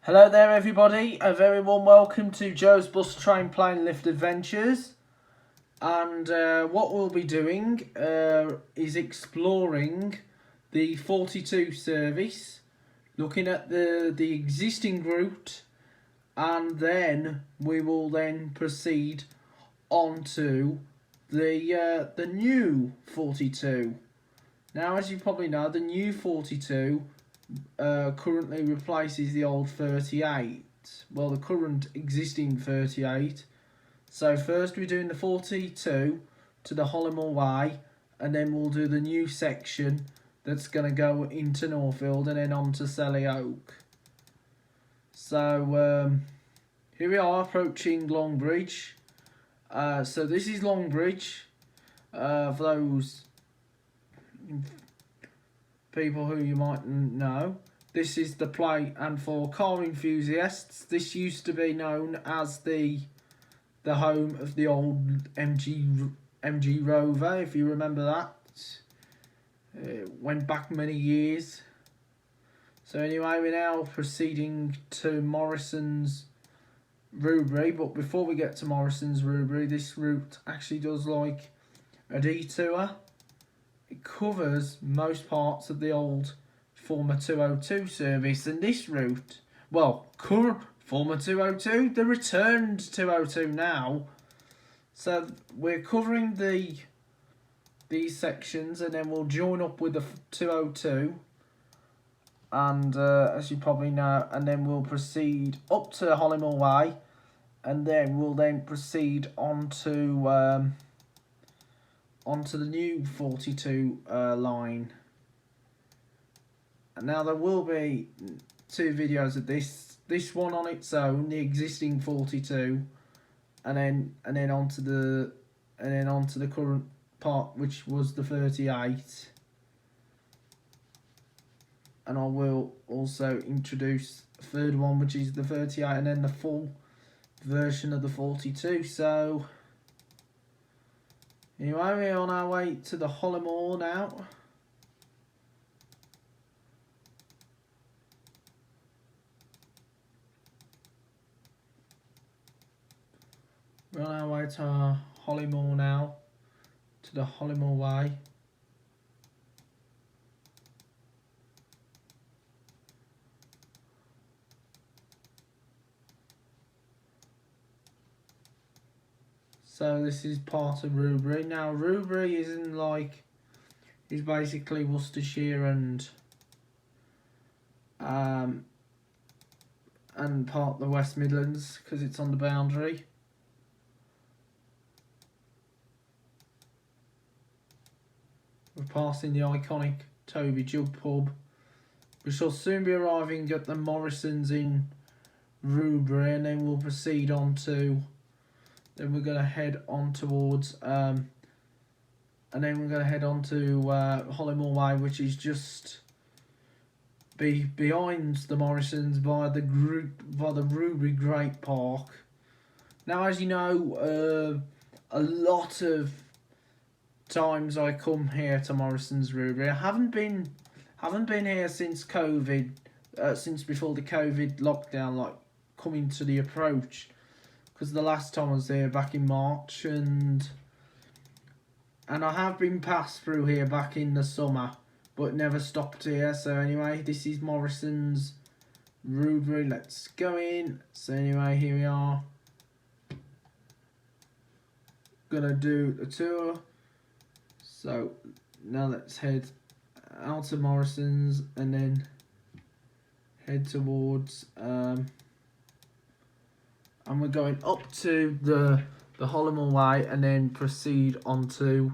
Hello there everybody, a very warm welcome to Joe's Bus Train Plane Lift Adventures. And what we'll be doing is exploring the 42 service, looking at the existing route, and then we will then proceed on to the new 42. Now, as you probably know, the new 42 currently replaces the old 38. Well, the current existing 38. So first we're doing the 42 to the Hollymoor Way, and then we'll do the new section that's going to go into Northfield and then on to Selly Oak. So here we are approaching Longbridge. So this is Longbridge. For those people who you might know, this is the plate, and for car enthusiasts, this used to be known as the home of the old MG Rover, if you remember that. It went back many years. So anyway, we're now proceeding to Morrison's Rubery, but before we get to Morrison's Rubery, this route actually does like a detour. It covers most parts of the old former 202 service, and this route, well, former 202, the returned 202 now. So we're covering these sections, and then we'll join up with the 202, and as you probably know, and then we'll proceed up to Hollymoor Way, and then we'll proceed onto the new 42 line. And now there will be two videos of this one on its own, the existing 42, and then onto the current part, which was the 38. And I will also introduce a third one, which is the 38, and then the full version of the 42. So anyway, we're on our way to the Hollymoor now. We're on our way to Hollymoor now, to the Hollymoor Way. So this is part of Rubery. Now Rubery is basically Worcestershire and part of the West Midlands, because it's on the boundary. We're passing the iconic Toby Jug pub. We shall soon be arriving at the Morrisons in Rubery, and then we'll proceed on to. Then we're going to head on towards, and then we're going to head on to Hollymoor Way, which is just behind the Morrisons by the Rubery Great Park. Now, as you know, a lot of times I come here to Morrison's Rubery. I haven't been here since COVID, since before the COVID lockdown, like coming to the approach. Because the last time I was there back in March, and I have been passed through here back in the summer, but never stopped here. So anyway, this is Morrison's Rubery. Let's go in. So anyway, here we are. Gonna do a tour. So now let's head out of Morrison's and then head towards and we're going up to the Hollymoor Way, and then proceed onto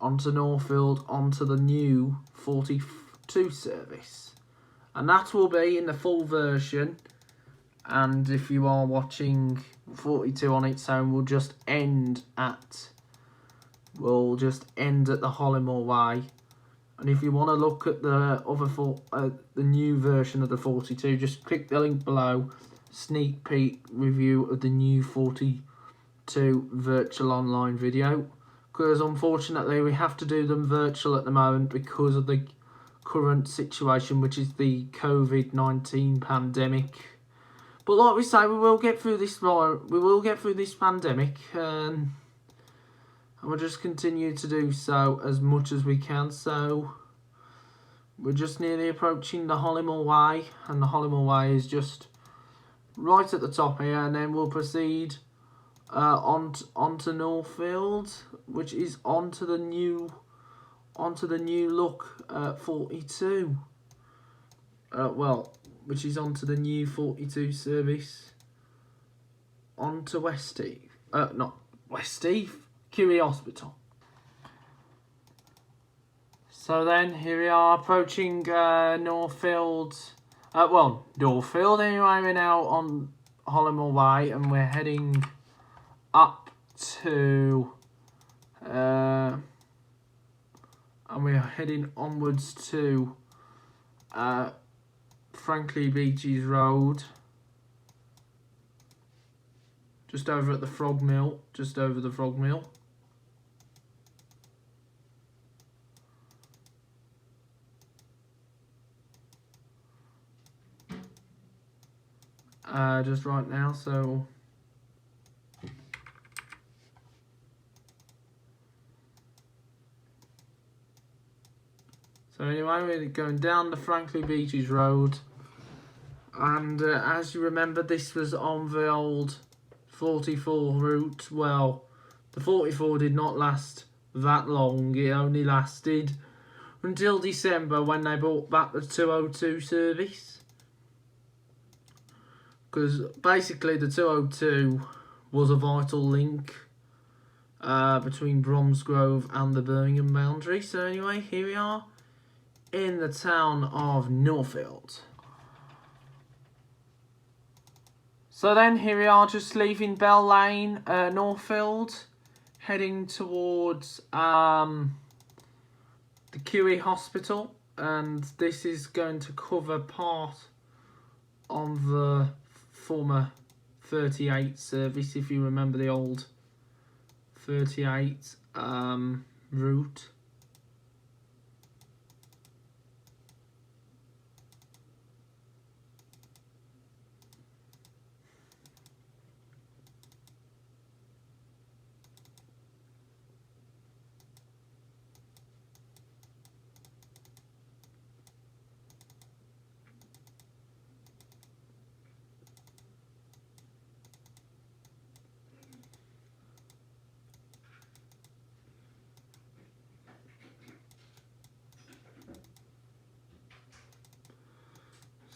Northfield, onto the new 42 service, and that will be in the full version. And if you are watching 42 on its own, we'll just end at the Hollymoor Way. And if you want to look at the the new version of the 42, just click the link below. Sneak peek review of the new 42 virtual online video, because unfortunately we have to do them virtual at the moment because of the current situation, which is the COVID-19 pandemic. But like we say, we will get through this. We will get through this pandemic, and we'll just continue to do so as much as we can. So we're just nearly approaching the Hollymill Way, and the Hollymill Way is just right at the top here, and then we'll proceed onto Northfield, which is onto the new look 42. Which is onto the new 42 service onto West Heath. Not West Heath, Curie Hospital. So then here we are approaching Northfield. Northfield anyway. We're now on Hollymill Way, and we're heading up to and we're heading onwards to Franklin Beaches Road, just over at the Frog Mill, just over the Frog Mill. Just right now, so anyway, we're going down the Franklin Beaches Road, and as you remember, this was on the old 44 route. Well, the 44 did not last that long. It only lasted until December, when they brought back the 202 service. Because basically the 202 was a vital link between Bromsgrove and the Birmingham boundary. So anyway, here we are in the town of Northfield. So then here we are, just leaving Bell Lane, Northfield, heading towards the Curie Hospital, and this is going to cover part of the former 38 service, if you remember the old 38 route.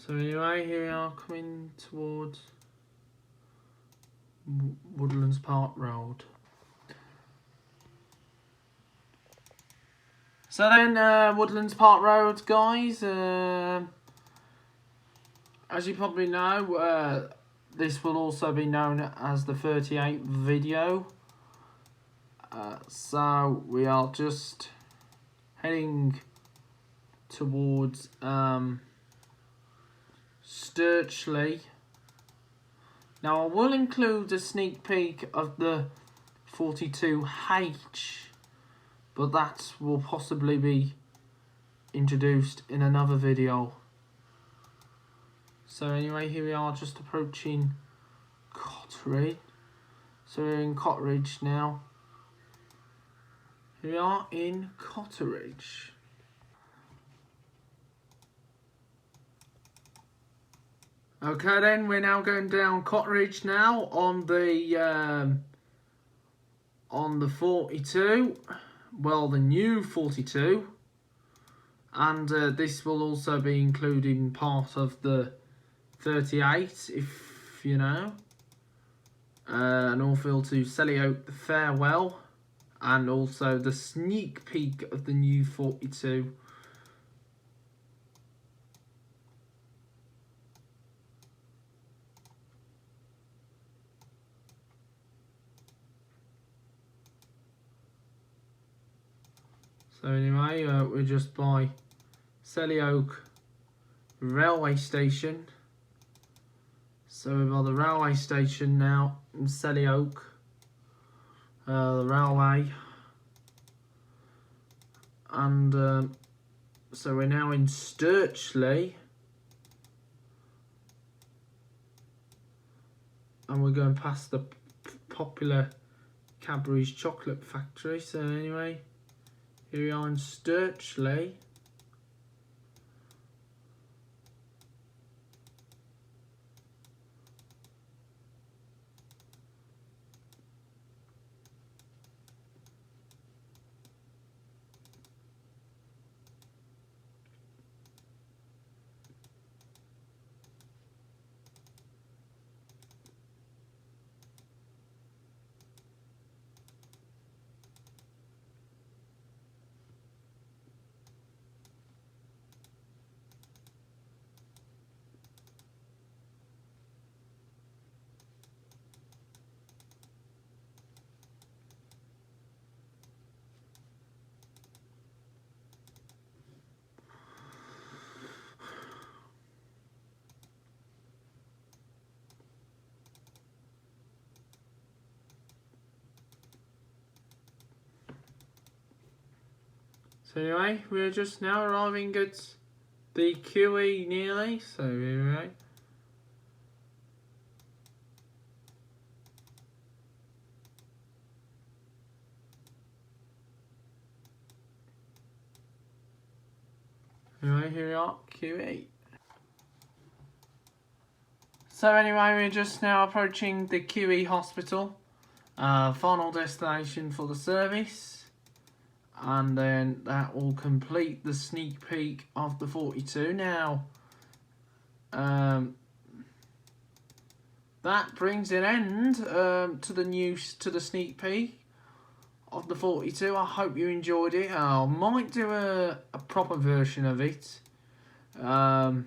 So anyway, here we are coming towards Woodlands Park Road. So then, Woodlands Park Road, guys, as you probably know, this will also be known as the 38 video. So we are just heading towards Sturchley. Now I will include a sneak peek of the 42H, but that will possibly be introduced in another video. So anyway, here we are just approaching Cotteridge. So we're in Cotteridge now. Here we are in Cotteridge. Okay then, we're now going down Cotteridge now on the 42, well, the new 42, and this will also be including part of the 38, if you know, Northfield to Selly Oak, the farewell, and also the sneak peek of the new 42. So anyway, we're just by Selly Oak railway station. So we're by the railway station now in Selly Oak. The railway. And So we're now in Sturchley. And we're going past the popular Cadbury's chocolate factory. So anyway, here we are in Sturchley. So anyway, we're just now arriving at the QE nearly, so anyway. Anyway, here we are, QE. So anyway, we're just now approaching the QE hospital, final destination for the service. And then that will complete the sneak peek of the 42. Now, that brings an end to the sneak peek of the 42. I hope you enjoyed it. I might do a proper version of it at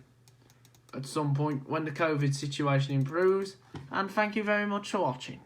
some point when the COVID situation improves. And thank you very much for watching.